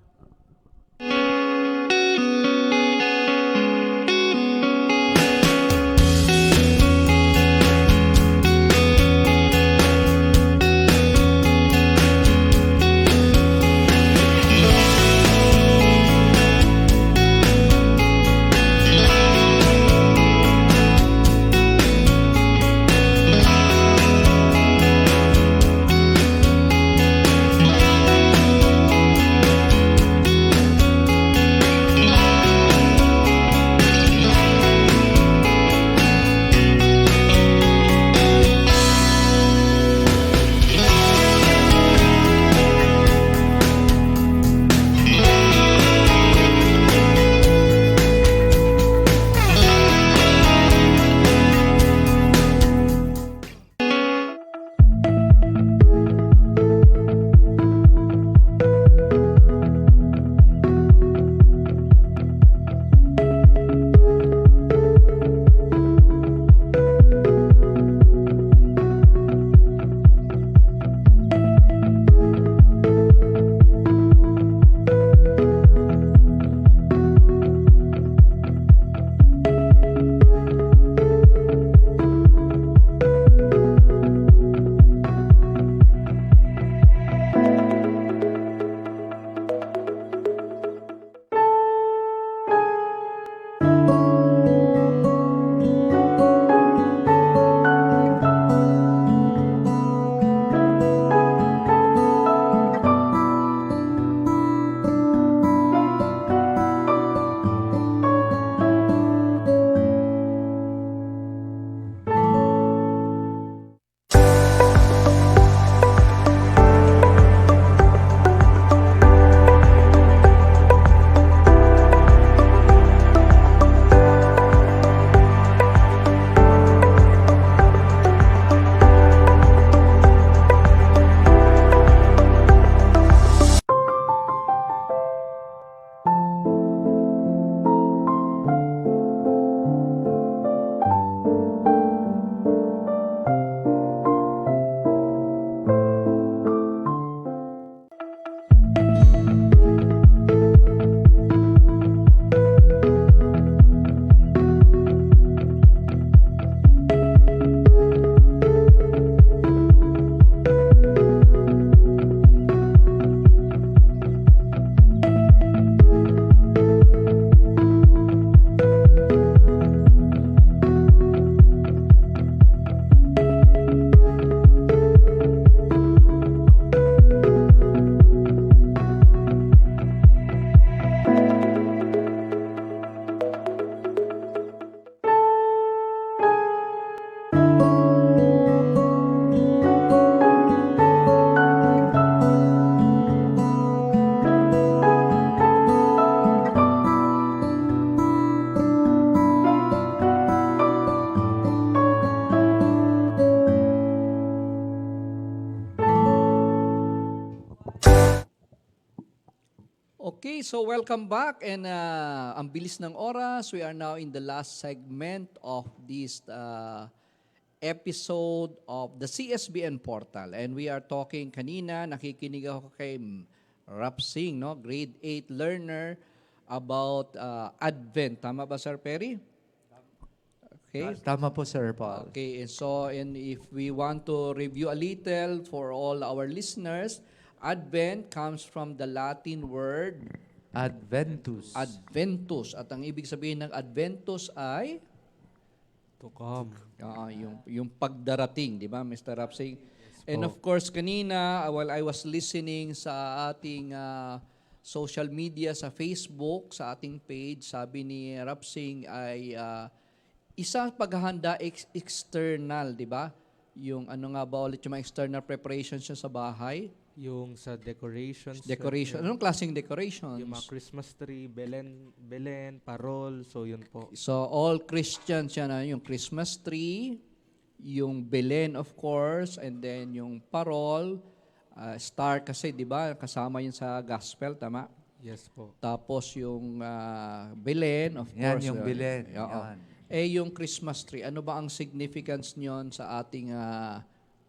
Okay, so welcome back and ang bilis ng oras. We are now in the last segment of this episode of the CSBN portal. And we are talking kanina, nakikinig ako kay Rapsing, no? Grade 8 learner about Advent. Tama ba, Sir Perry? Okay. Tama po, Sir Paul. Okay, and so if we want to review a little for all our listeners, Advent comes from the Latin word Adventus. Adventus. At ang ibig sabihin ng Adventus ay To come. yung pagdarating, di ba, Mr. Rapsing? And of course, kanina, while I was listening sa ating social media, sa Facebook, sa ating page, sabi ni Rapsing ay isa paghahanda external, di ba? Yung ano nga ba ulit yung mga external preparations niya sa bahay? Yung sa decorations. Decoration. Anong klaseng decorations? Yung mga Christmas tree, Belen, parol. So, yun po. So, all Christians yan. Yung Christmas tree, yung Belen, of course, and then yung parol, star kasi, di ba? Kasama yun sa gospel, tama? Yes po. Tapos yung Belen, of Yan, course. yung Belen. Oo. Yan. Yung Christmas tree, ano ba ang significance nyon sa ating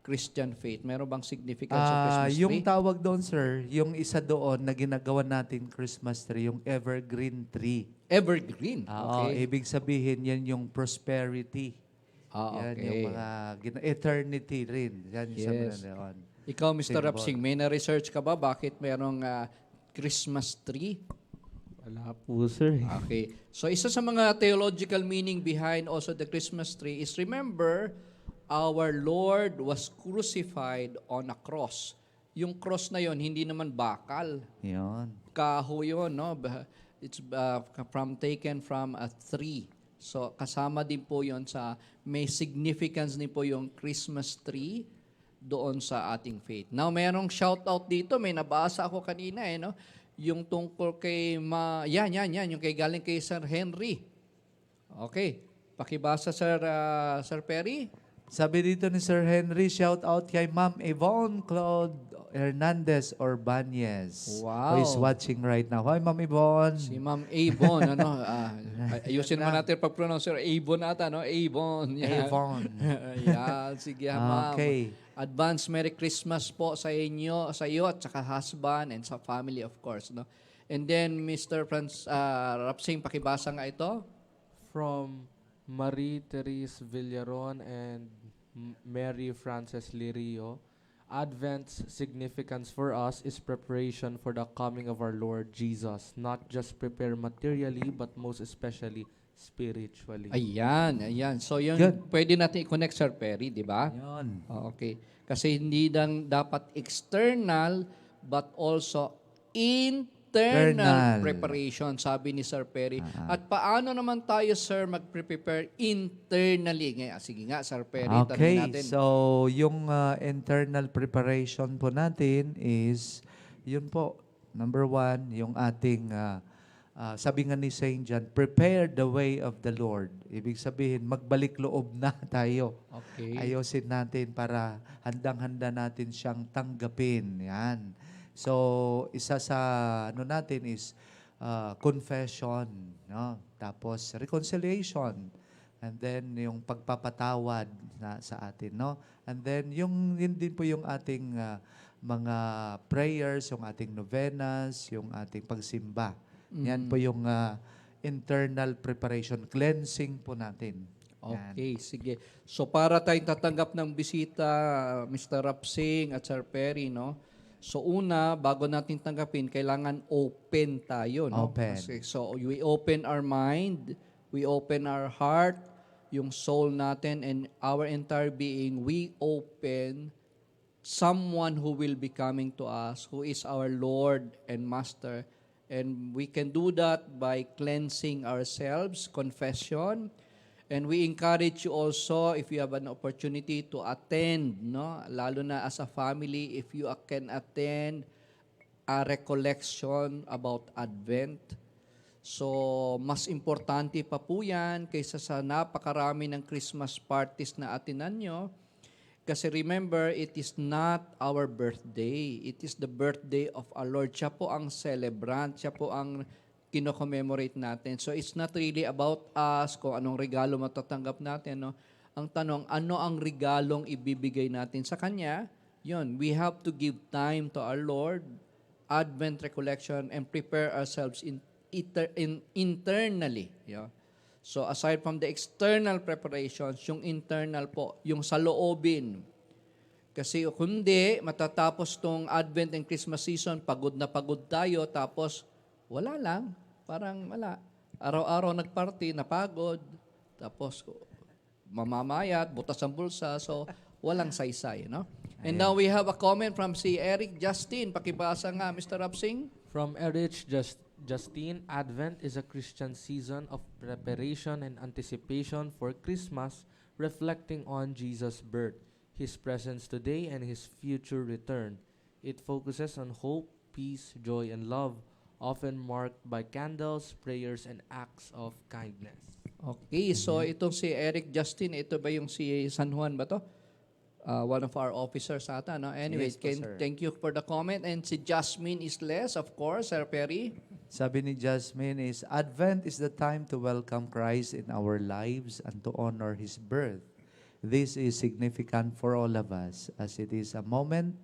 Christian faith? Meron bang significance sa Christmas Yung tree? tawag doon, sir, yung isa doon na ginagawa natin Christmas tree, yung evergreen tree. Evergreen. Oo, Okay. ibig sabihin yan yung prosperity. Yan Okay. yung mga eternity rin. Yan yung Yes. sa mga doon. Ikaw, Mr. Symbol. Rapsing, may na-research ka ba bakit merong Christmas tree? Wala po, sir. Okay. So isa sa mga theological meaning behind also the Christmas tree is, remember, our Lord was crucified on a cross. Yung cross na yon hindi naman bakal. Yun. Kahoy yun, no? It's taken from a tree. So kasama din po yon sa, may significance din po yung Christmas tree doon sa ating faith. Now, mayroong shout-out dito. May nabasa ako kanina, no? Yung tungkol kay, yung kay galing kay Sir Henry. Okay. Pakibasa, Sir Perry. Sabi dito ni Sir Henry, shout out kay Ma'am Yvonne Claude Hernandez Orbanez. Wow. Who is watching right now. Hi, Ma'am Yvonne. Si Ma'am Avon, ano? Ayusin mo natin pag-pronounce, Sir. Avon ata, no? Avon. Yan. Yvonne. Yan, sige, ma'am. Okay. Advance Merry Christmas po sa inyo, sa iyo at saka husband and sa family, of course, no? And then, Mr. Rapsing, pakibasa nga ito. From Marie Therese Villaron and Mary Frances Lirio, Advent's significance for us is preparation for the coming of our Lord Jesus, not just prepare materially, but most especially spiritually. Ayan. So, yun, Good. pwede natin i-connect, Sir Perry, di ba? Yun. Okay. Kasi hindi lang dapat external, but also internal preparation, sabi ni Sir Perry. At paano naman tayo, Sir, mag-prepare internally? Ngayon, sige nga, Sir Perry, tanongin Okay, natin. so yung internal preparation po natin is, yun po, number one, yung ating, sabi nga ni St. John, prepare the way of the Lord. Ibig sabihin, magbalik loob na tayo. Okay. Ayosin natin para handang-handa natin siyang tanggapin. Yan. So, isa sa ano natin is confession, no? Tapos reconciliation. And then yung pagpapatawad na sa atin, no? And then yun din po yung ating mga prayers, yung ating novenas, yung ating pagsimba. Yan po yung internal preparation, cleansing po natin. Yan. Okay, sige. So para tayong tatanggap ng bisita, Mr. Rapsing at Sir Perry, no? So una, bago natin tanggapin, kailangan open tayo, no? Open. So we open our mind, we open our heart, yung soul natin and our entire being, we open someone who will be coming to us, who is our Lord and Master. And we can do that by cleansing ourselves, confession. And we encourage you also, if you have an opportunity to attend, no? Lalo na as a family, if you can attend a recollection about Advent. So, mas importante pa po yan kaysa sa napakarami ng Christmas parties na atinan nyo. Kasi remember, it is not our birthday. It is the birthday of our Lord. Siya po ang celebrant. Siya po ang kino-commemorate natin. So it's not really about us, kung anong regalo matatanggap natin. No? Ang tanong, ano ang regalong ibibigay natin sa Kanya? Yun, we have to give time to our Lord, Advent recollection, and prepare ourselves internally. Yeah. So aside from the external preparations, yung internal po, yung sa loobin. Kasi kundi matatapos tong Advent and Christmas season, pagod na pagod tayo, tapos wala lang. Parang wala. Araw-araw nagparty, napagod. Tapos mamamayat, butas ang bulsa. So, walang saysay, no? And now we have a comment from si Eric Justin. Pakibasa nga, Mr. Rapsing. From Erich Justine, Advent is a Christian season of preparation and anticipation for Christmas, reflecting on Jesus' birth, His presence today, and His future return. It focuses on hope, peace, joy, and love, often marked by candles, prayers, and acts of kindness. Okay, so itong si Eric Justin, ito ba yung si San Juan ba to? One of our officers ata, no? Anyway, Yes po, sir. thank you for the comment. And si Jasmine Isles, of course, Sir Perry. Sabi ni Jasmine is, Advent is the time to welcome Christ in our lives and to honor His birth. This is significant for all of us as it is a moment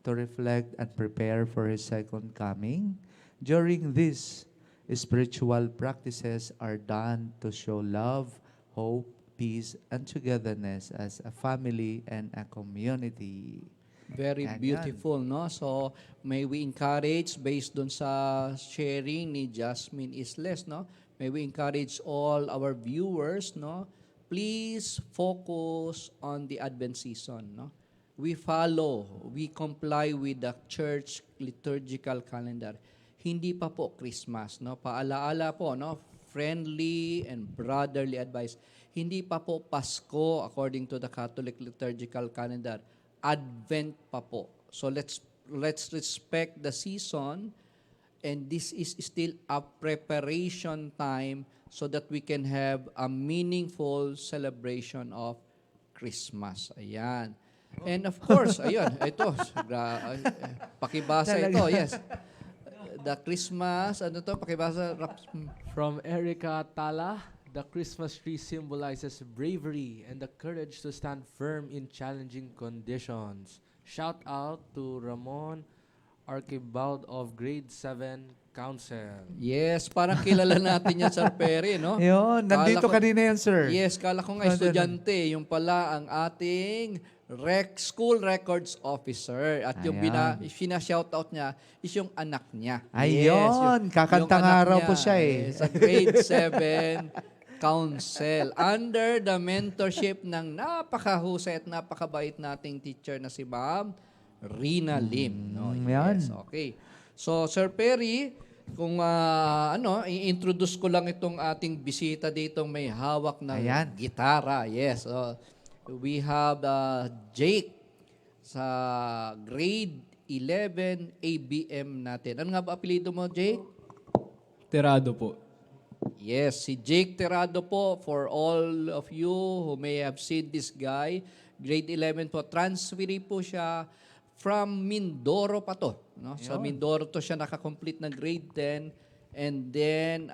to reflect and prepare for His second coming. During this, spiritual practices are done to show love, hope, peace, and togetherness as a family and a community. Very Yan, beautiful, no? So, may we encourage, based dun sa sharing ni Jasmine Isles, no? May we encourage all our viewers, no? Please focus on the Advent season, no? We follow, we comply with the church liturgical calendar. Hindi pa po Christmas, no? Paalaala po, no? Friendly and brotherly advice. Hindi pa po Pasko according to the Catholic liturgical calendar. Advent pa po. So let's respect the season, and this is still a preparation time so that we can have a meaningful celebration of Christmas. Ayan. And of course, ayun, ito, pakibasa ito, yes. The Christmas, ano to, pakibasa. From Erica Tala, the Christmas tree symbolizes bravery and the courage to stand firm in challenging conditions. Shout out to Ramon Archibald of Grade 7 Council. Yes, parang kilala natin yan, Sir Perry, no? Yun, nandito Kala ko- kanina yan, sir. Yes, kala ko nga estudyante, yung pala ang ating school records officer. At yung Ayan. shoutout niya is yung anak niya. Ayun, kakantang anak araw niya, po siya eh. Sa grade 7 council. Under the mentorship ng napakahusay at napakabait nating teacher na si Ma'am Rina Lim. No? yan. Yes, okay. So, Sir Perry, kung i-introduce ko lang itong ating bisita dito may hawak na Ayan. gitara. Yes. So, we have Jake sa grade 11 ABM natin. Ano nga ba apelido mo, Jake? Terado po. Yes, si Jake Terado po, for all of you who may have seen this guy, grade 11 po, transferi po siya from Mindoro pa to. No? Sa Mindoro to siya nakakomplete ng grade 10, and then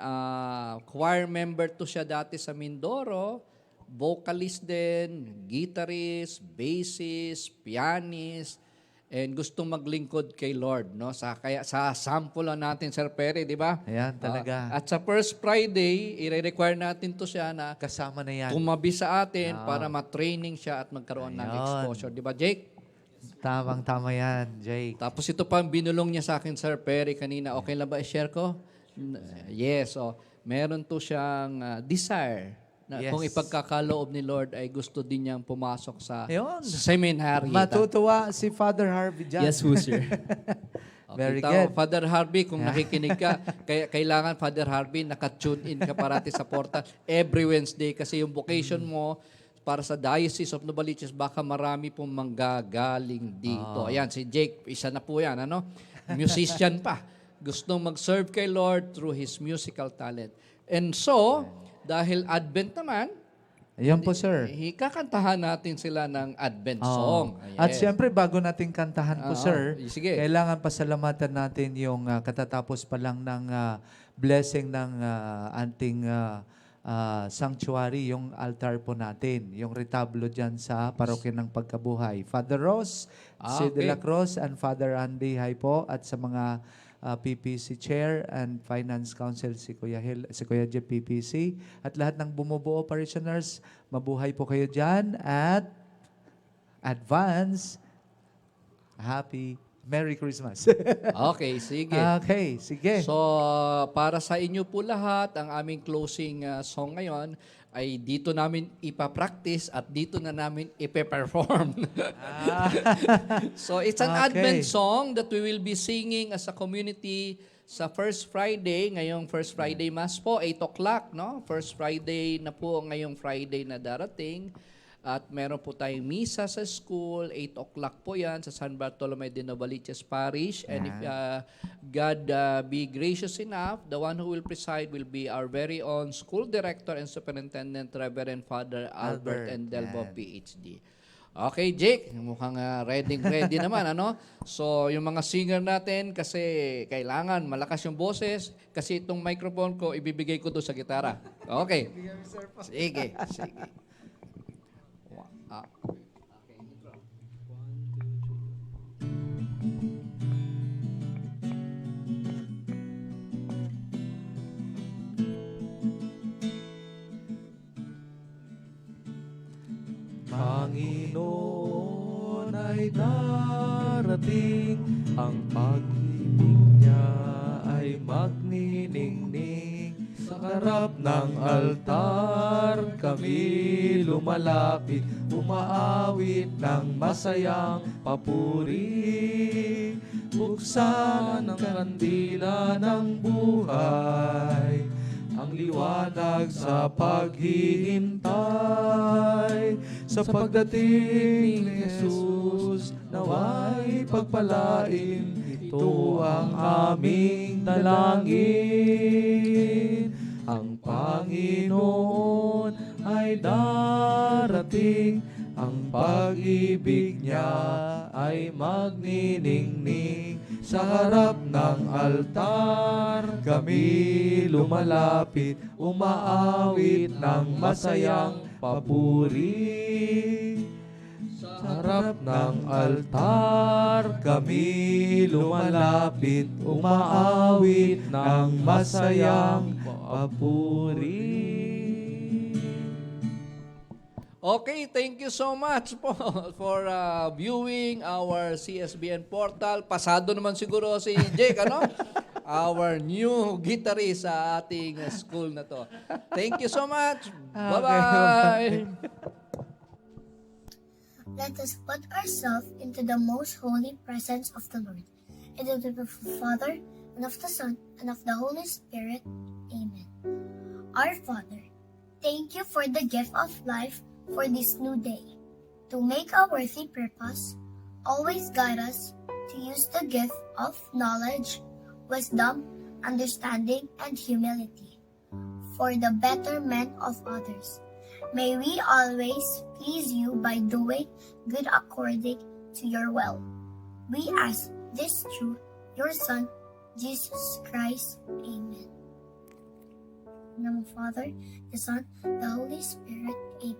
choir member to siya dati sa Mindoro, vocalist din, guitarist, bassist, pianist, and gustong maglingkod kay Lord, no? Kaya sa sample lang natin, Sir Perry, di ba? Ayan, talaga. At sa first Friday, i-require natin to siya na Kasama na yan. tumabi sa atin para ma-training siya at magkaroon ng Ayun. exposure. Di ba, Jake? Tamang-tama yan, Jake. Tapos ito pa ang binulong niya sa akin, Sir Perry, kanina. Okay lang ba i-share ko? Yes. So, meron to siyang desire na Yes. kung ipagkakaloob ni Lord ay gusto din niyang pumasok sa Ayun. seminary. Matutuwa si Father Harvey dyan. Yes, po, sir. Very Tao, good. Father Harvey, kung nakikinig ka, kailangan, Father Harvey, naka-tune in ka parati sa portal every Wednesday kasi yung vocation mo para sa Diocese of Novaliches, baka marami pong manggagaling dito. Ayan, si Jake, isa na po yan, ano? Musician pa. Gustong mag-serve kay Lord through his musical talent. And so, dahil Advent naman, Ayan po, sir. kakantahan natin sila ng Advent song. At Yes. siyempre, bago natin kantahan po, Oo. sir, Sige. kailangan pasalamatan natin yung katatapos pa lang ng blessing ng ating sanctuary, yung altar po natin, yung retablo dyan sa Parokya ng Pagkabuhay. Father Ross, si De La Okay. Cruz, and Father Andy, hi po, at sa mga PPC Chair and Finance Council, si Kuya Jeff PPC, at lahat ng bumubuo parishioners, mabuhay po kayo dyan, at advance, happy Merry Christmas. Okay, sige. Okay, sige. So, para sa inyo po lahat, ang aming closing song ngayon ay dito namin ipapractice at dito na namin ipe-perform. So, it's an Okay. Advent song that we will be singing as a community sa First Friday. Ngayong First Friday Mass po, 8 o'clock, no? First Friday na po ngayong Friday na darating. At meron po tayong misa sa school, 8 o'clock po yan sa San Bartolome de Novaliches Parish. And if God be gracious enough, the one who will preside will be our very own school director and superintendent, Reverend Father Albert Endelbo, PhD. Okay, Jake, mukhang ready naman, ano? So, yung mga singer natin, kasi kailangan malakas yung boses, kasi itong microphone ko, ibibigay ko doon sa gitara. Okay. Sige, sige. Okay, intro. 1, 2, 3. Panginoon ay darating, ang pag-ibig niya ay magniningning. Sa harap ng altar kami lumalapit, umaawit ng masayang papuri. Buksan ang kandila ng buhay, ang liwanag sa paghihintay. Sa pagdating ni Jesus, naway pagpalain, ito ang aming dalangin. Ang Panginoon ay darating, ang pag-ibig niya ay magniningning. Sa harap ng altar kami lumalapit, umaawit ng masayang papuri. Sa harap ng altar kami lumalapit, umaawit ng masayang papuri. Okay, thank you so much po for viewing our CSBN portal. Pasado naman siguro si Jake, ano? Our new guitarist sa ating school na to. Thank you so much. Bye-bye. Let us put ourselves into the most holy presence of the Lord. In the name of the Father, and of the Son, and of the Holy Spirit. Amen. Our Father, thank you for the gift of life, for this new day. To make a worthy purpose, always guide us to use the gift of knowledge, wisdom, understanding, and humility for the betterment of others. May we always please you by doing good according to your will. We ask this through your Son, Jesus Christ. Amen. In the name of the Father, the Son, the Holy Spirit. Amen.